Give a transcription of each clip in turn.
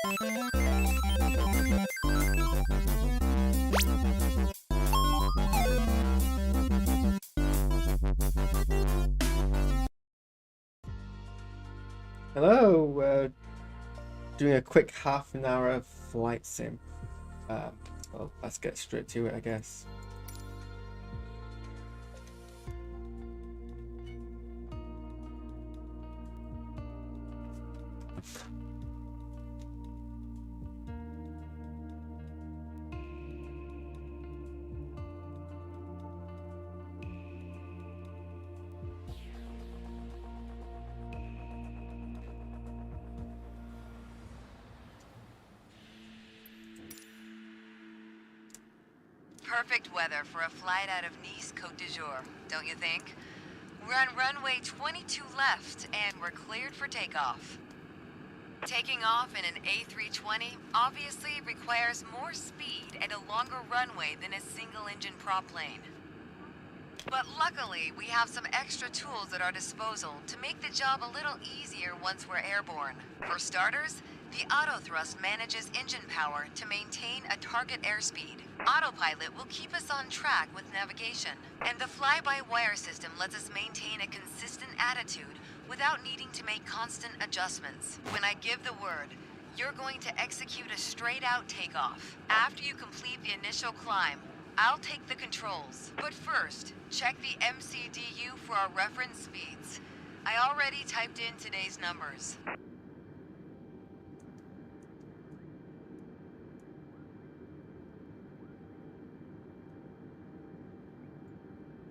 Hello, doing a quick half an hour flight sim. Well, let's get straight to it, I guess. Perfect weather for a flight out of Nice, Côte d'Azur, don't you think? We're on runway 22 left, and we're cleared for takeoff. Taking off in an A320 obviously requires more speed and a longer runway than a single-engine prop plane. But luckily, we have some extra tools at our disposal to make the job a little easier once we're airborne. For starters, the autothrust manages engine power to maintain a target airspeed. Autopilot will keep us on track with navigation, and the fly-by-wire system lets us maintain a consistent attitude without needing to make constant adjustments. When I give the word, you're going to execute a straight-out takeoff. After you complete the initial climb, I'll take the controls. But first, check the MCDU for our reference speeds. I already typed in today's numbers.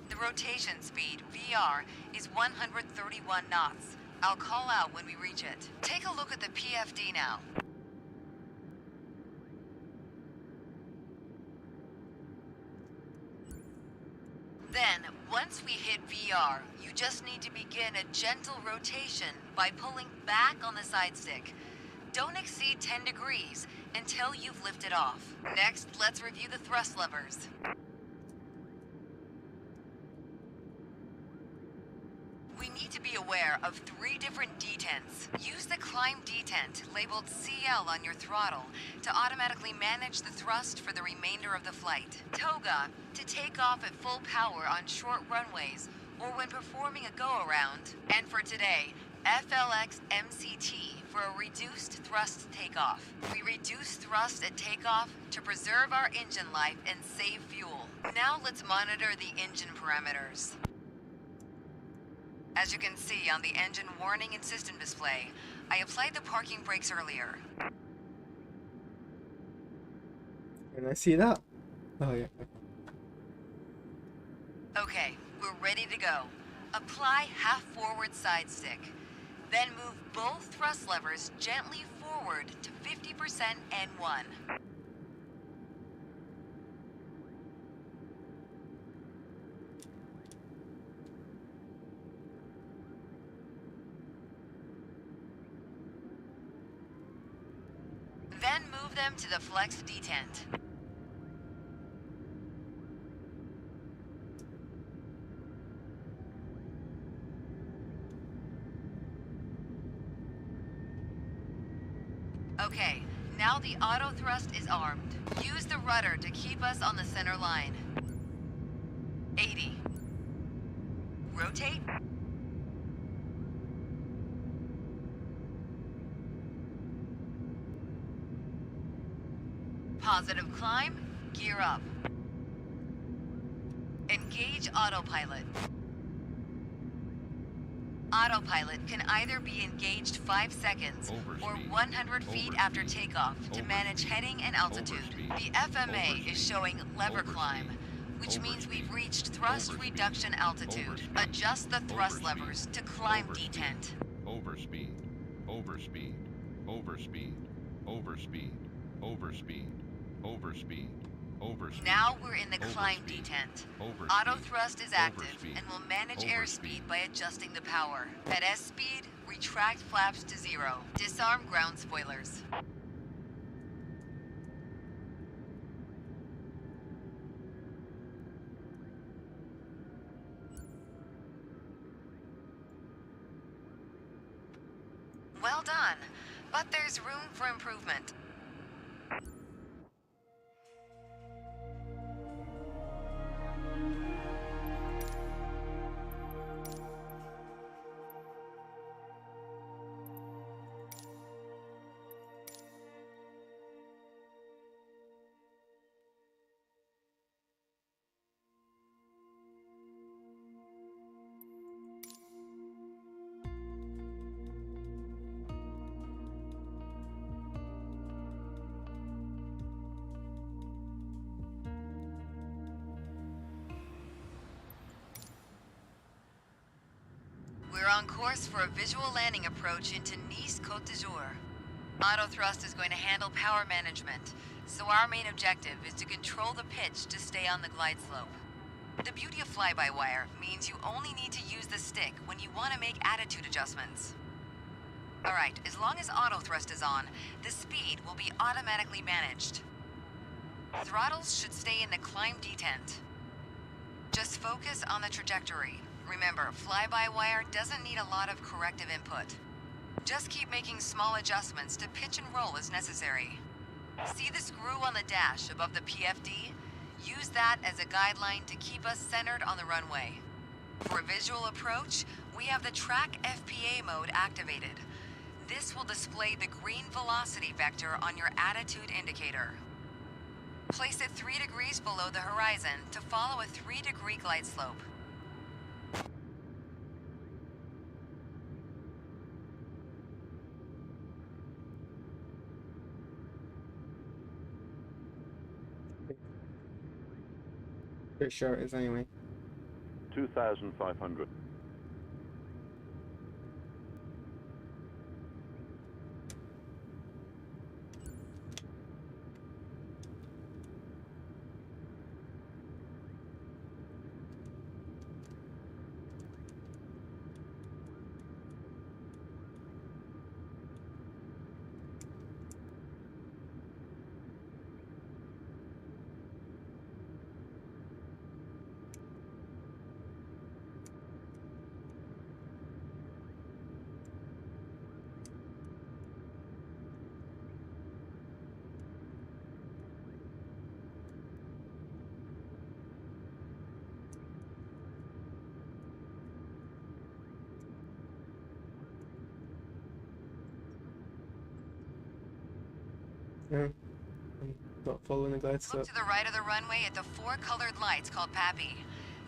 The rotation speed, VR, is 131 knots. I'll call out when we reach it. Take a look at the PFD now. Then, once we hit VR, you just need to begin a gentle rotation by pulling back on the side stick. Don't exceed 10 degrees until you've lifted off. Next, let's review the thrust levers. We need to be aware of 3 different detents. Use the climb detent labeled CL on your throttle to automatically manage the thrust for the remainder of the flight. Toga to take off at full power on short runways or when performing a go-around. And for today, FLX MCT for a reduced thrust takeoff. We reduce thrust at takeoff to preserve our engine life and save fuel. Now let's monitor the engine parameters. As you can see on the engine warning and system display, I applied the parking brakes earlier. Can I see that? Oh yeah. Okay, we're ready to go. Apply half forward side stick. Then move both thrust levers gently forward to 50% N1. Then move them to the flex detent. Okay, now the auto thrust is armed. Use the rudder to keep us on the center line. 80. Rotate. Positive climb, gear up. Engage autopilot. Autopilot can either be engaged 5 seconds or 100 feet after takeoff to manage heading and altitude. The FMA is showing lever climb, which means we've reached thrust reduction altitude. Adjust the thrust levers to climb detent. Overspeed, overspeed, overspeed, overspeed, overspeed, overspeed, overspeed. Now we're in the climb detent. Auto thrust is active and will manage airspeed by adjusting the power. At S speed, retract flaps to 0. Disarm ground spoilers. Well done. but there's room for improvement. We're on course for a visual landing approach into Nice Côte d'Azur. Auto thrust is going to handle power management, so our main objective is to control the pitch to stay on the glide slope. The beauty of fly-by-wire means you only need to use the stick when you want to make attitude adjustments. Alright, as long as auto thrust is on, the speed will be automatically managed. Throttles should stay in the climb detent. Just focus on the trajectory. Remember, fly-by-wire doesn't need a lot of corrective input. Just keep making small adjustments to pitch and roll as necessary. See the screw on the dash above the PFD? Use that as a guideline to keep us centered on the runway. For a visual approach, we have the track FPA mode activated. This will display the green velocity vector on your attitude indicator. Place it 3 degrees below the horizon to follow a 3-degree glide slope. Pretty sure it is anyway. 2,500. No, I'm not following the glide slope. Look to the right of the runway at the 4 colored lights called PAPI.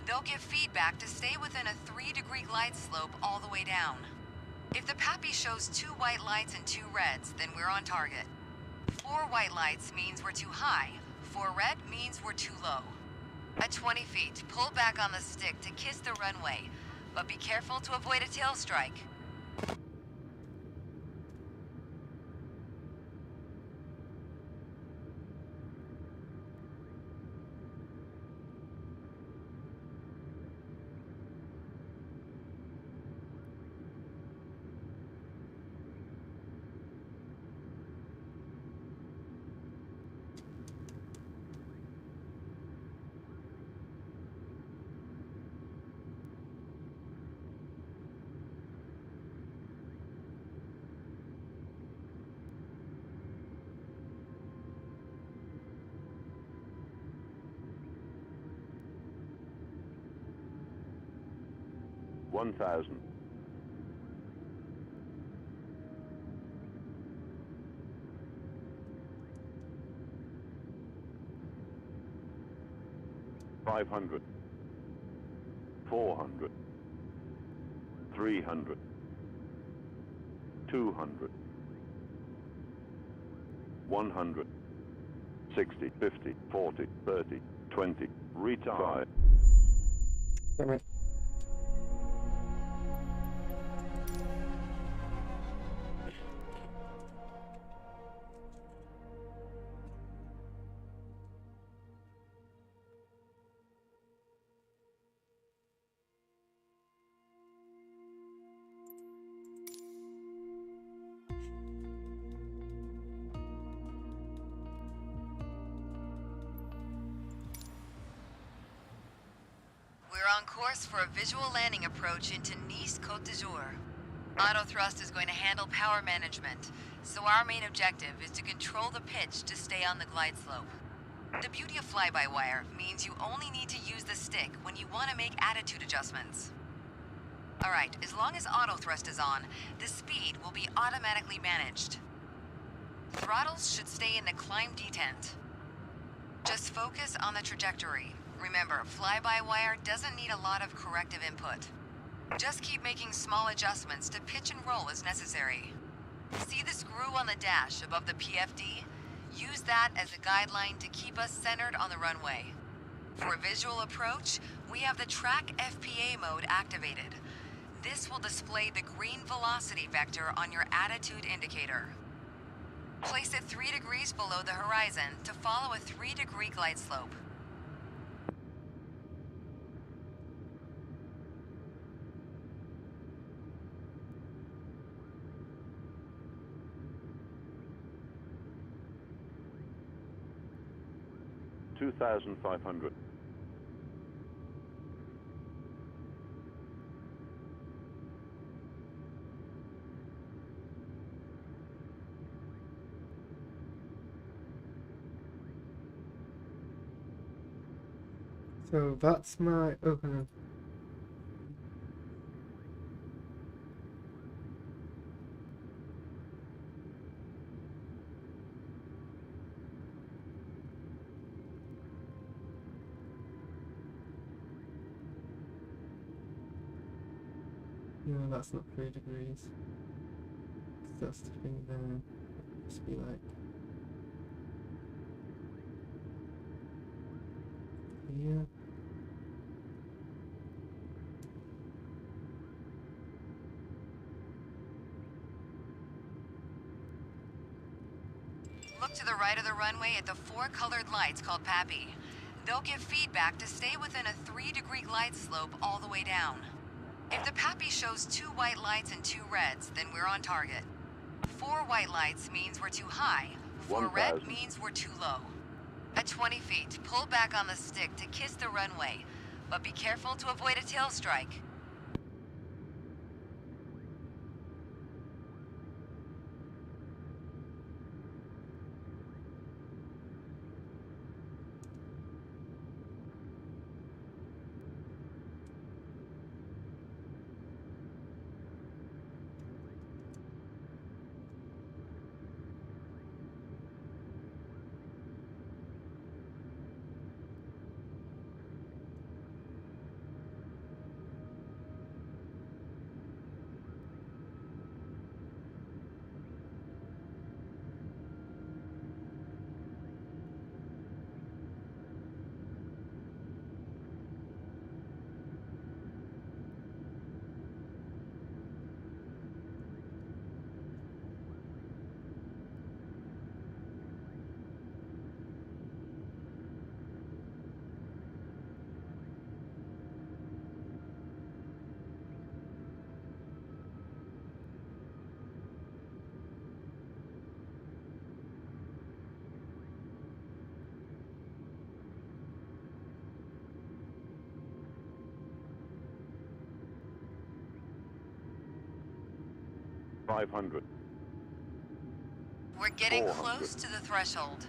They'll give feedback to stay within a 3-degree glide slope all the way down. If the PAPI shows 2 white lights and 2 reds, then we're on target. 4 white lights means we're too high. 4 red means we're too low. At 20 feet, pull back on the stick to kiss the runway, but be careful to avoid a tail strike. One thousand. 500. 400. 300. 200. 100. 60, 50, 40, 30, 20. Retire. Damn it. We're on course for a visual landing approach into Nice Côte d'Azur. Auto thrust is going to handle power management, so our main objective is to control the pitch to stay on the glide slope. The beauty of fly-by-wire means you only need to use the stick when you want to make attitude adjustments. Alright, as long as auto thrust is on, the speed will be automatically managed. Throttles should stay in the climb detent. Just focus on the trajectory. Remember, fly-by-wire doesn't need a lot of corrective input. Just keep making small adjustments to pitch and roll as necessary. See the screw on the dash above the PFD? Use that as a guideline to keep us centered on the runway. For visual approach, we have the track FPA mode activated. This will display the green velocity vector on your attitude indicator. Place it 3 degrees below the horizon to follow a 3-degree glide slope. $2,500. So that's my opener. No, that's not 3 degrees. 'Cause that's the thing there. It must be like here. Look to the right of the runway at the 4 colored lights called PAPI. They'll give feedback to stay within a 3-degree glide slope all the way down. If the PAPI shows 2 white lights and 2 reds, then we're on target. 4 white lights means we're too high. 4 red 1,000. means we're too low. At 20 feet, pull back on the stick to kiss the runway, but be careful to avoid a tail strike. $500. We're getting 400. close to the threshold.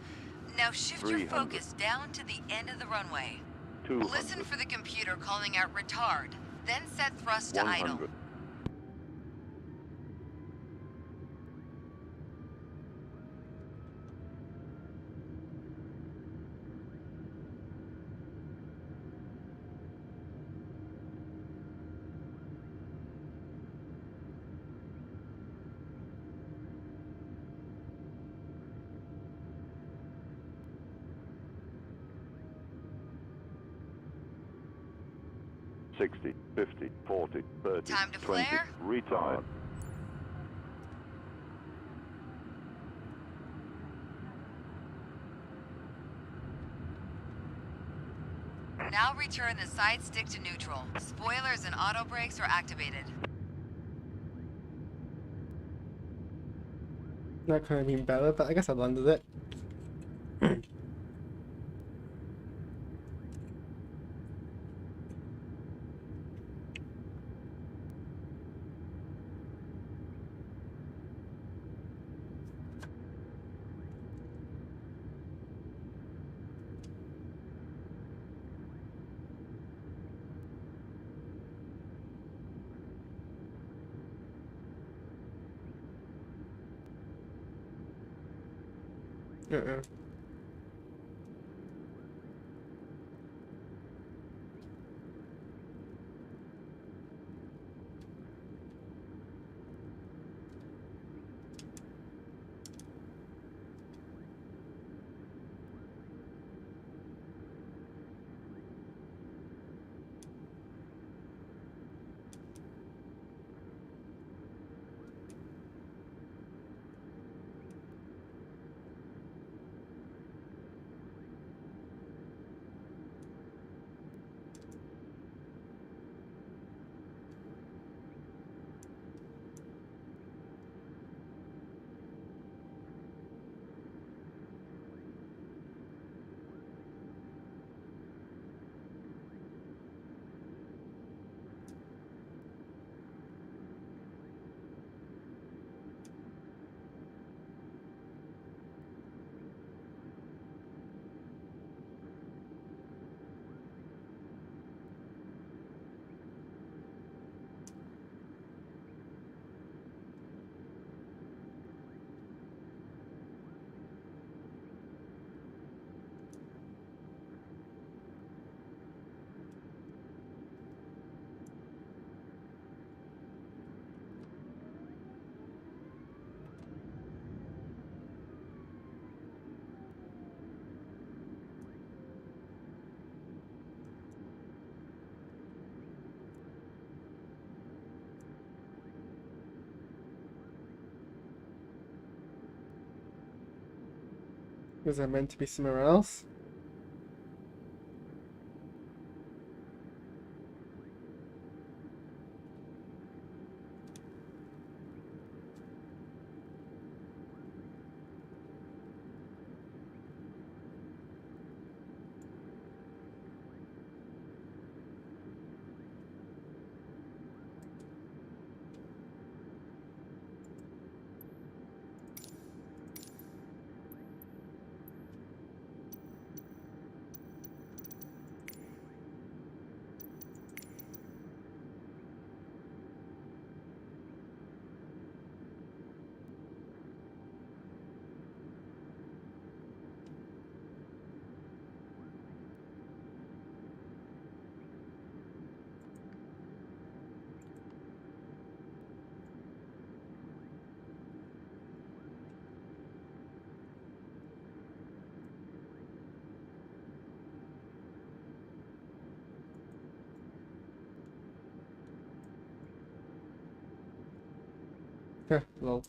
Now shift your 300. focus down to the end of the runway. 200. Listen for the computer calling out retard, then set thrust to idle. 100. $60, $50, $40, $30, Time to $20. flare? Retard. Now return the side stick to neutral. Spoilers and auto brakes are activated. That could have been better, but I guess I landed it. Uh-oh. Was I meant to be somewhere else? Lol.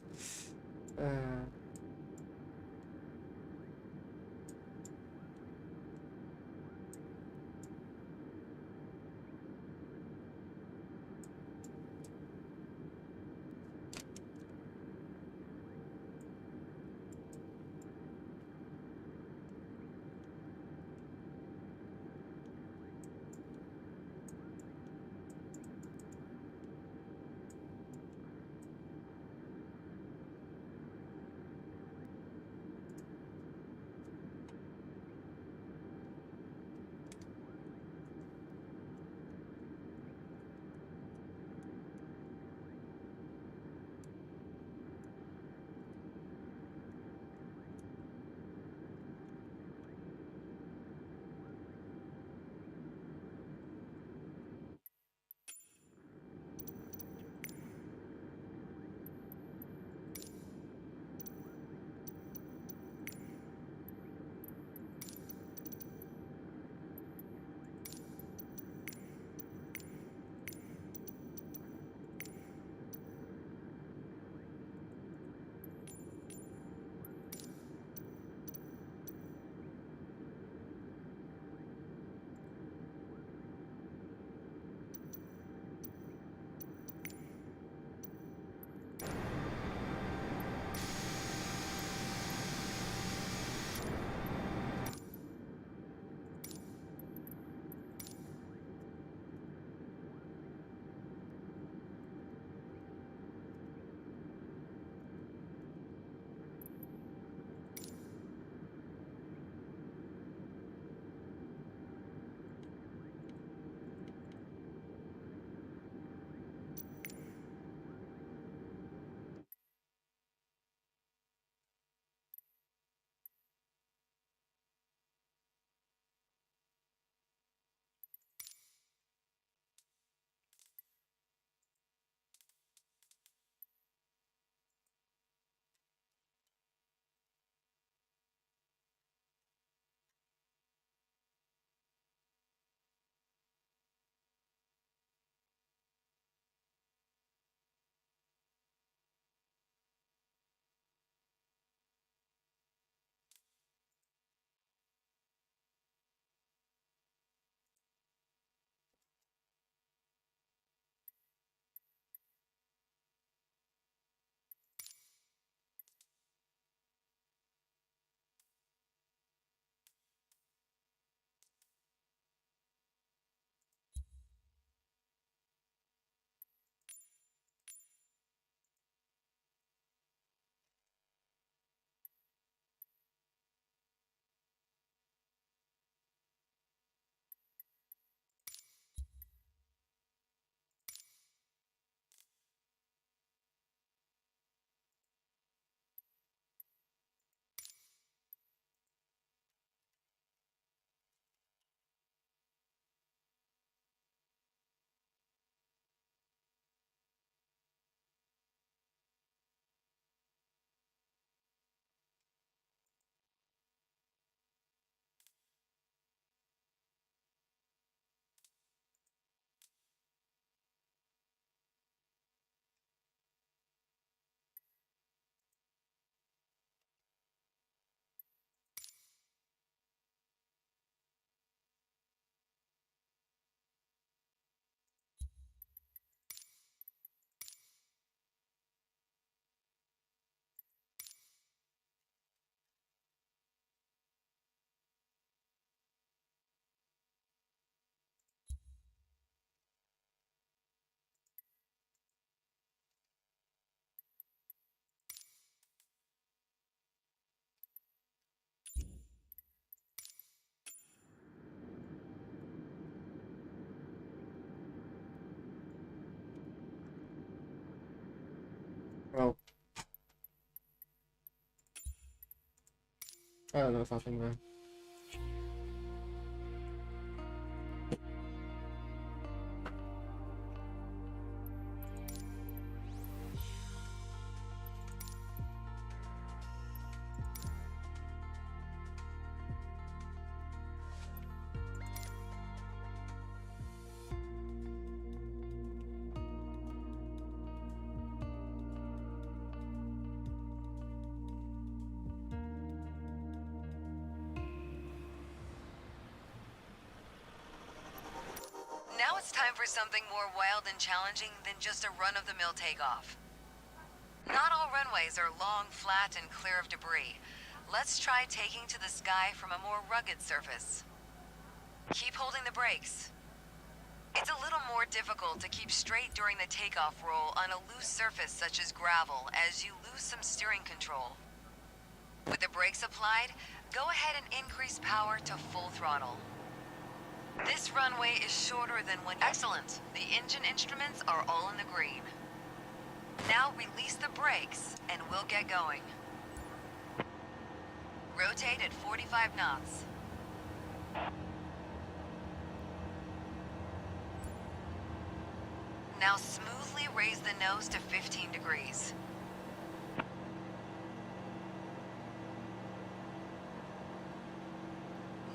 I don't know what's happening there. Now it's time for something more wild and challenging than just a run-of-the-mill takeoff. Not all runways are long, flat, and clear of debris. Let's try taking to the sky from a more rugged surface. Keep holding the brakes. It's a little more difficult to keep straight during the takeoff roll on a loose surface such as gravel, as you lose some steering control. With the brakes applied, go ahead and increase power to full throttle. This runway is shorter than what... Excellent. The engine instruments are all in the green. Now release the brakes, and we'll get going. Rotate at 45 knots. Now smoothly raise the nose to 15 degrees.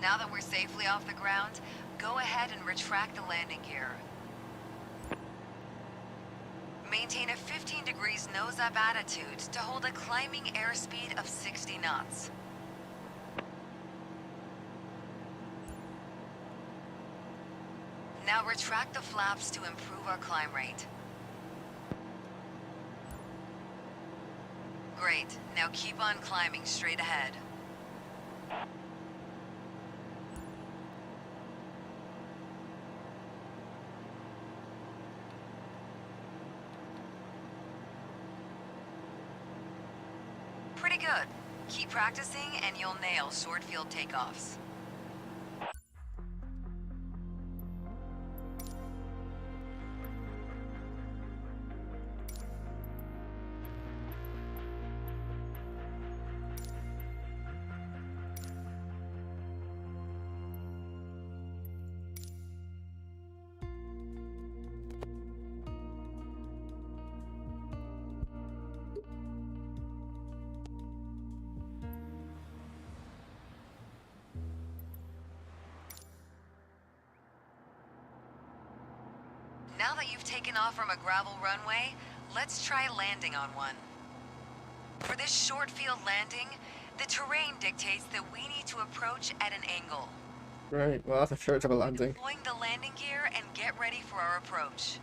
Now that we're safely off the ground, go ahead and retract the landing gear. Maintain a 15 degrees nose-up attitude to hold a climbing airspeed of 60 knots. Now retract the flaps to improve our climb rate. Great. Now keep on climbing straight ahead. Pretty good. Keep practicing and you'll nail short field takeoffs. Now that you've taken off from a gravel runway, let's try landing on one. For this short field landing, the terrain dictates that we need to approach at an angle. Right, well that's a short of a landing. Deploying the landing gear and get ready for our approach.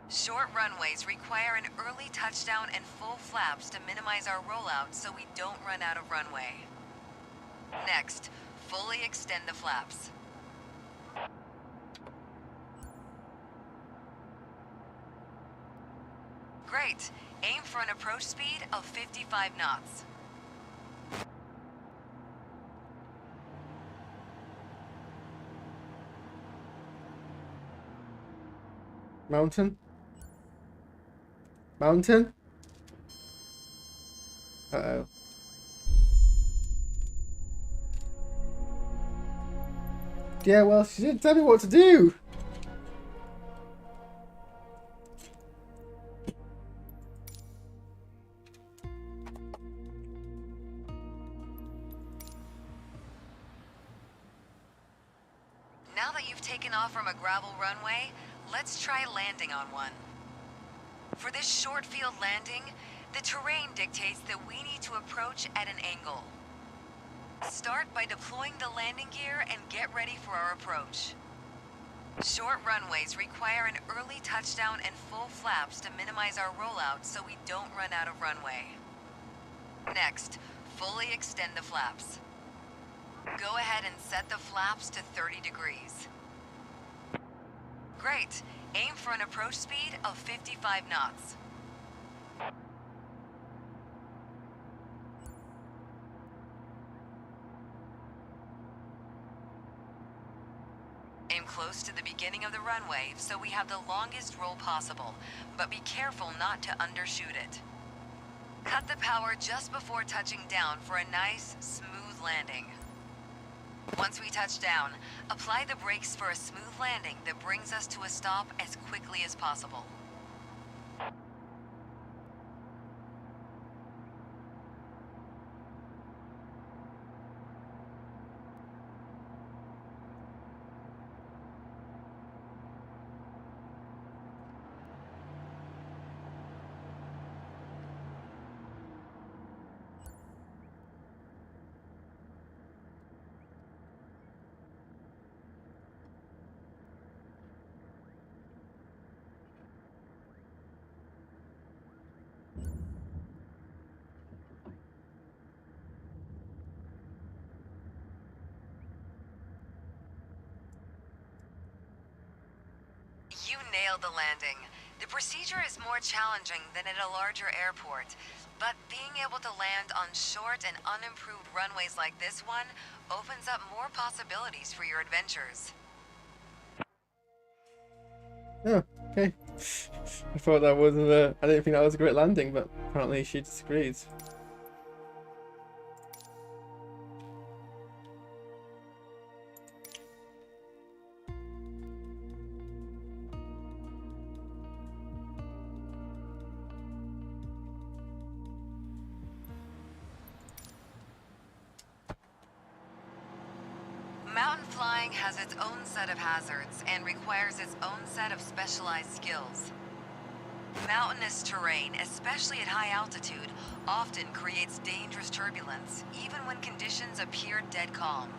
Short runways require an early touchdown and full flaps to minimize our rollout so we don't run out of runway. Next, fully extend the flaps. Great. Aim for an approach speed of 55 knots. Mountain? Mountain? Uh-oh. Yeah, well, she didn't tell me what to do! Now that you've taken off from a gravel runway, let's try landing on one. For this short field landing, the terrain dictates that we need to approach at an angle. Start by deploying the landing gear and get ready for our approach. Short runways require an early touchdown and full flaps to minimize our rollout so we don't run out of runway. Next, fully extend the flaps. Go ahead and set the flaps to 30 degrees. Great. Aim for an approach speed of 55 knots. close to the beginning of the runway, so we have the longest roll possible, but be careful not to undershoot it. Cut the power just before touching down for a nice, smooth landing. Once we touch down, apply the brakes for a smooth landing that brings us to a stop as quickly as possible. You nailed the landing. The procedure is more challenging than at a larger airport, but being able to land on short and unimproved runways like this one opens up more possibilities for your adventures. Oh, okay. I thought that wasn't I didn't think that was a great landing, but apparently she disagrees. Mountain flying has its own set of hazards and requires its own set of specialized skills. Mountainous terrain, especially at high altitude, often creates dangerous turbulence, even when conditions appear dead calm.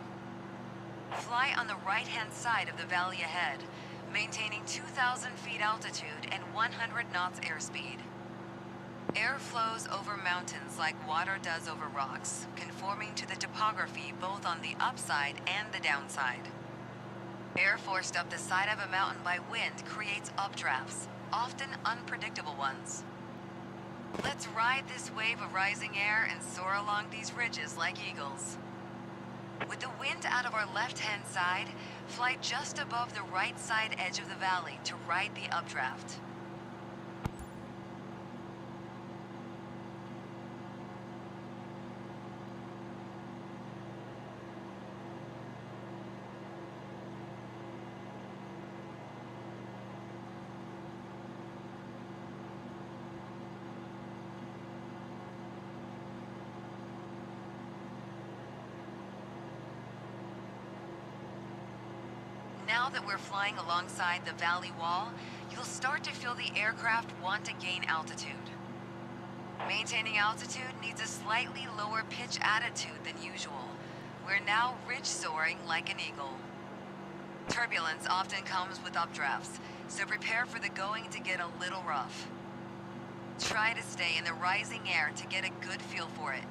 Fly on the right-hand side of the valley ahead, maintaining 2,000 feet altitude and 100 knots airspeed. Air flows over mountains like water does over rocks, conforming to the topography both on the upside and the downside. Air forced up the side of a mountain by wind creates updrafts, often unpredictable ones. Let's ride this wave of rising air and soar along these ridges like eagles. With the wind out of our left-hand side, fly just above the right side edge of the valley to ride the updraft. Now that we're flying alongside the valley wall, you'll start to feel the aircraft want to gain altitude. Maintaining altitude needs a slightly lower pitch attitude than usual. We're now ridge soaring like an eagle. Turbulence often comes with updrafts, so prepare for the going to get a little rough. Try to stay in the rising air to get a good feel for it.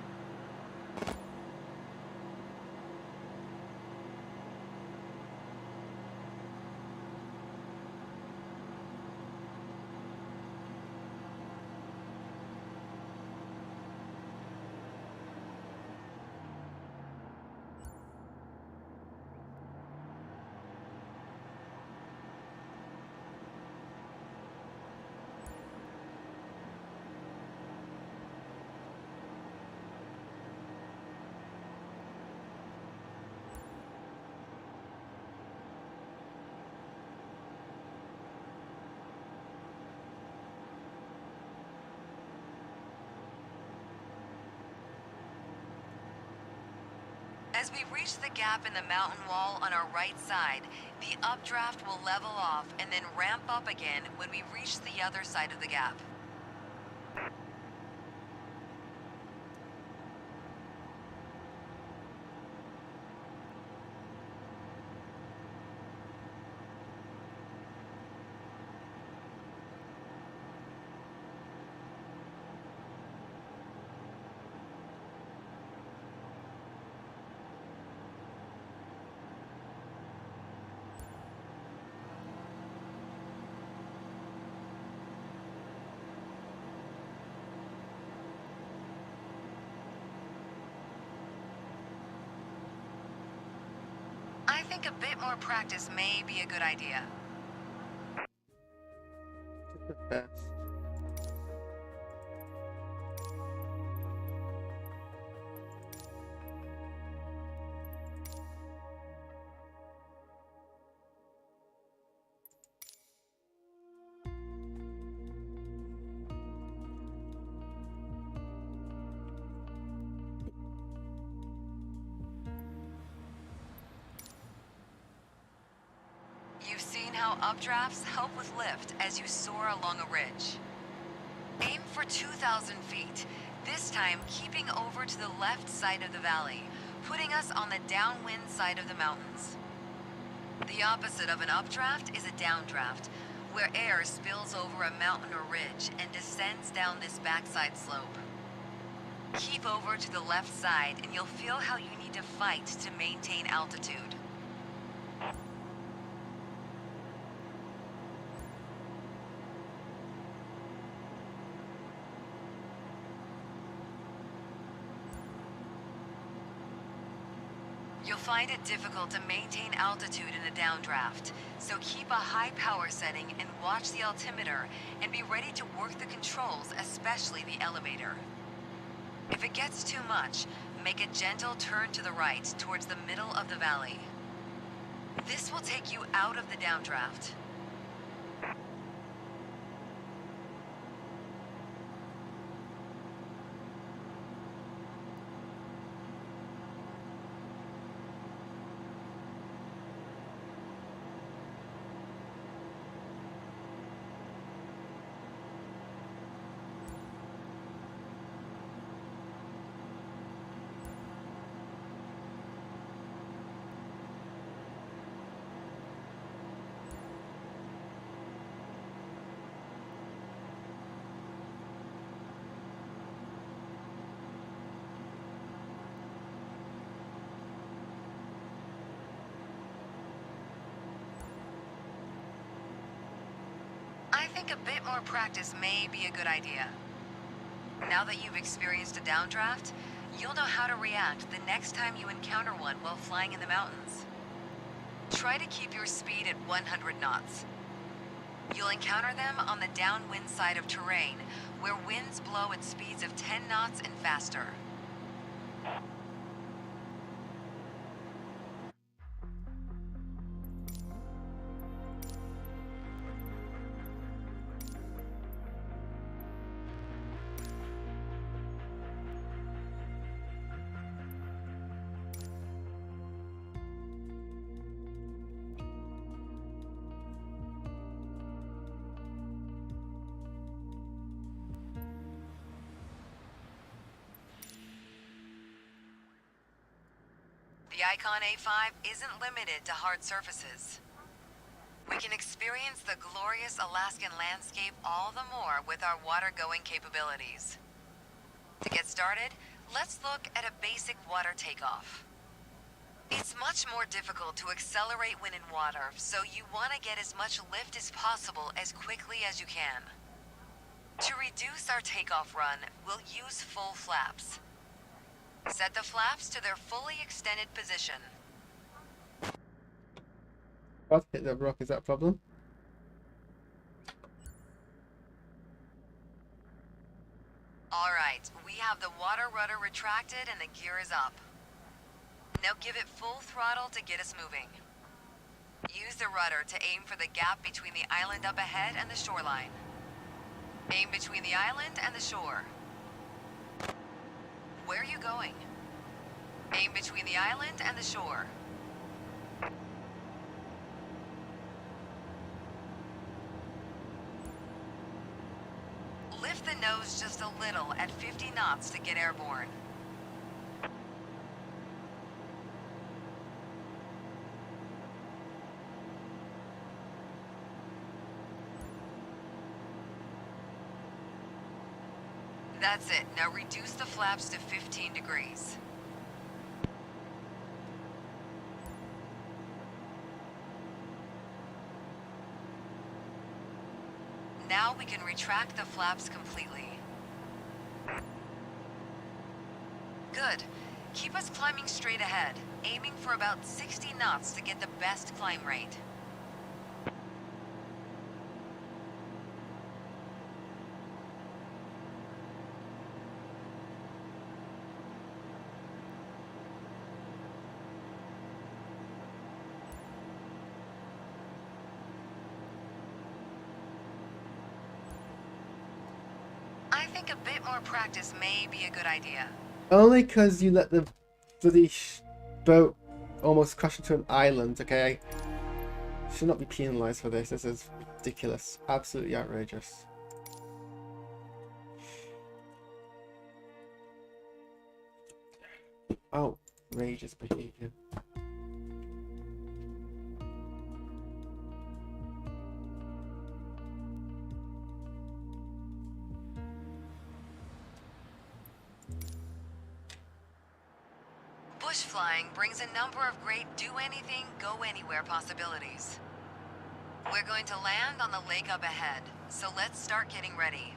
As we reach the gap in the mountain wall on our right side, the updraft will level off and then ramp up again when we reach the other side of the gap. think a bit more practice may be a good idea. The best. You've seen how updrafts help with lift as you soar along a ridge. Aim for 2,000 feet, this time keeping over to the left side of the valley, putting us on the downwind side of the mountains. The opposite of an updraft is a downdraft, where air spills over a mountain or ridge and descends down this backside slope. Keep over to the left side and you'll feel how you need to fight to maintain altitude. You'll find it difficult to maintain altitude in a downdraft, so keep a high power setting and watch the altimeter and be ready to work the controls, especially the elevator. If it gets too much, make a gentle turn to the right towards the middle of the valley. This will take you out of the downdraft. I think a bit more practice may be a good idea. Now that you've experienced a downdraft, you'll know how to react the next time you encounter one while flying in the mountains. Try to keep your speed at 100 knots. You'll encounter them on the downwind side of terrain, where winds blow at speeds of 10 knots and faster. The Icon A5 isn't limited to hard surfaces. We can experience the glorious Alaskan landscape all the more with our water-going capabilities. To get started, let's look at a basic water takeoff. It's much more difficult to accelerate when in water, so you want to get as much lift as possible as quickly as you can. To reduce our takeoff run, we'll use full flaps. Set the flaps to their fully extended position. I've hit that rock, is that a problem? Alright, we have the water rudder retracted and the gear is up. Now give it full throttle to get us moving. Use the rudder to aim for the gap between the island up ahead and the shoreline. Aim between the island and the shore. Where are you going? Aim between the island and the shore. Lift the nose just a little at 50 knots to get airborne. That's it. Now reduce the flaps to 15 degrees. Now we can retract the flaps completely. Good. Keep us climbing straight ahead, aiming for about 60 knots to get the best climb rate. I think a bit more practice may be a good idea. Only because you let the bloody boat almost crash into an island, okay? Should not be penalised for this. This is ridiculous. Absolutely outrageous. Outrageous behaviour. Bush flying brings a number of great do-anything, go-anywhere possibilities. We're going to land on the lake up ahead, so let's start getting ready.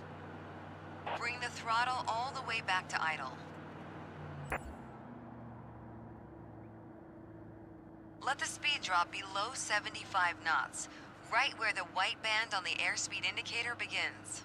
Bring the throttle all the way back to idle. Let the speed drop below 75 knots, right where the white band on the airspeed indicator begins.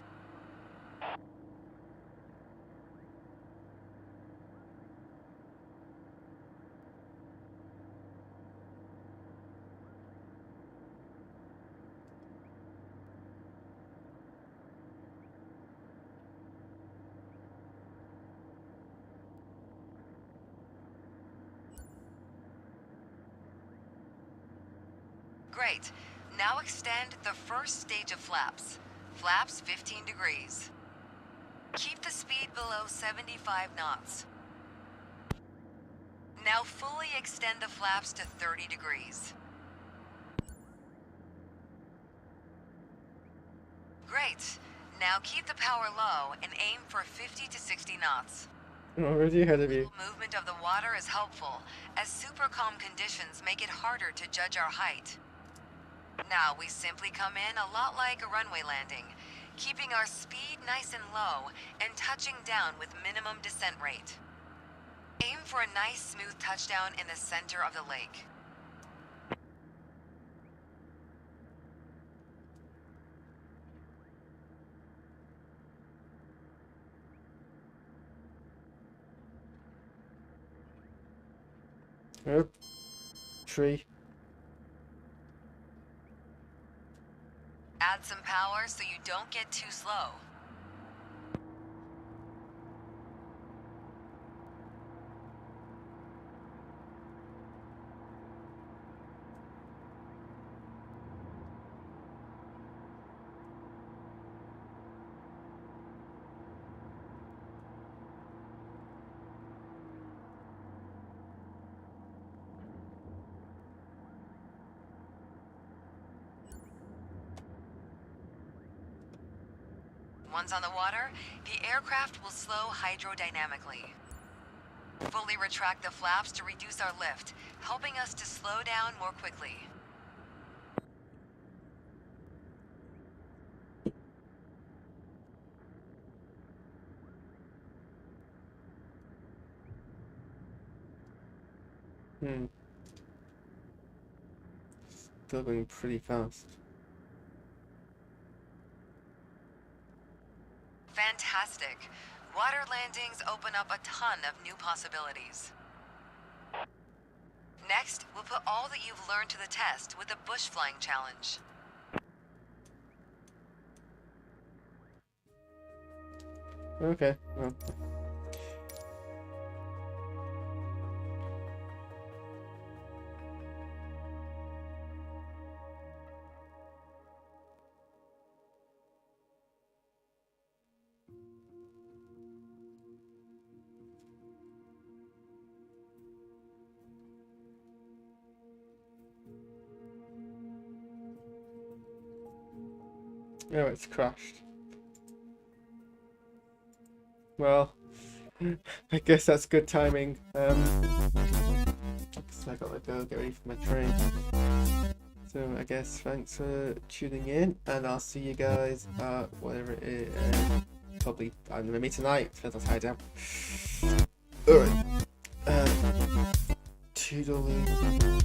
Great. Now extend the first stage of flaps. Flaps 15 degrees. Keep the speed below 75 knots. Now fully extend the flaps to 30 degrees. Great. Now keep the power low and aim for 50 to 60 knots. Already ahead of you. Movement of the water is helpful, as super calm conditions make it harder to judge our height. Now we simply come in a lot like a runway landing, keeping our speed nice and low and touching down with minimum descent rate. Aim for a nice smooth touchdown in the center of the lake. Oh. Tree. Add some power so you don't get too slow. Once on the water, the aircraft will slow hydrodynamically. Fully retract the flaps to reduce our lift, helping us to slow down more quickly. Still going pretty fast. Fantastic. Water landings open up a ton of new possibilities. Next, we'll put all that you've learned to the test with the bush flying challenge. Okay, well. Oh, it's crashed. Well, I guess that's good timing. So I gotta go get ready for my train. So I guess thanks for tuning in, and I'll see you guys whatever it is. Probably, I don't know, maybe tonight. Depends on how I am. Alright. Toodaloo.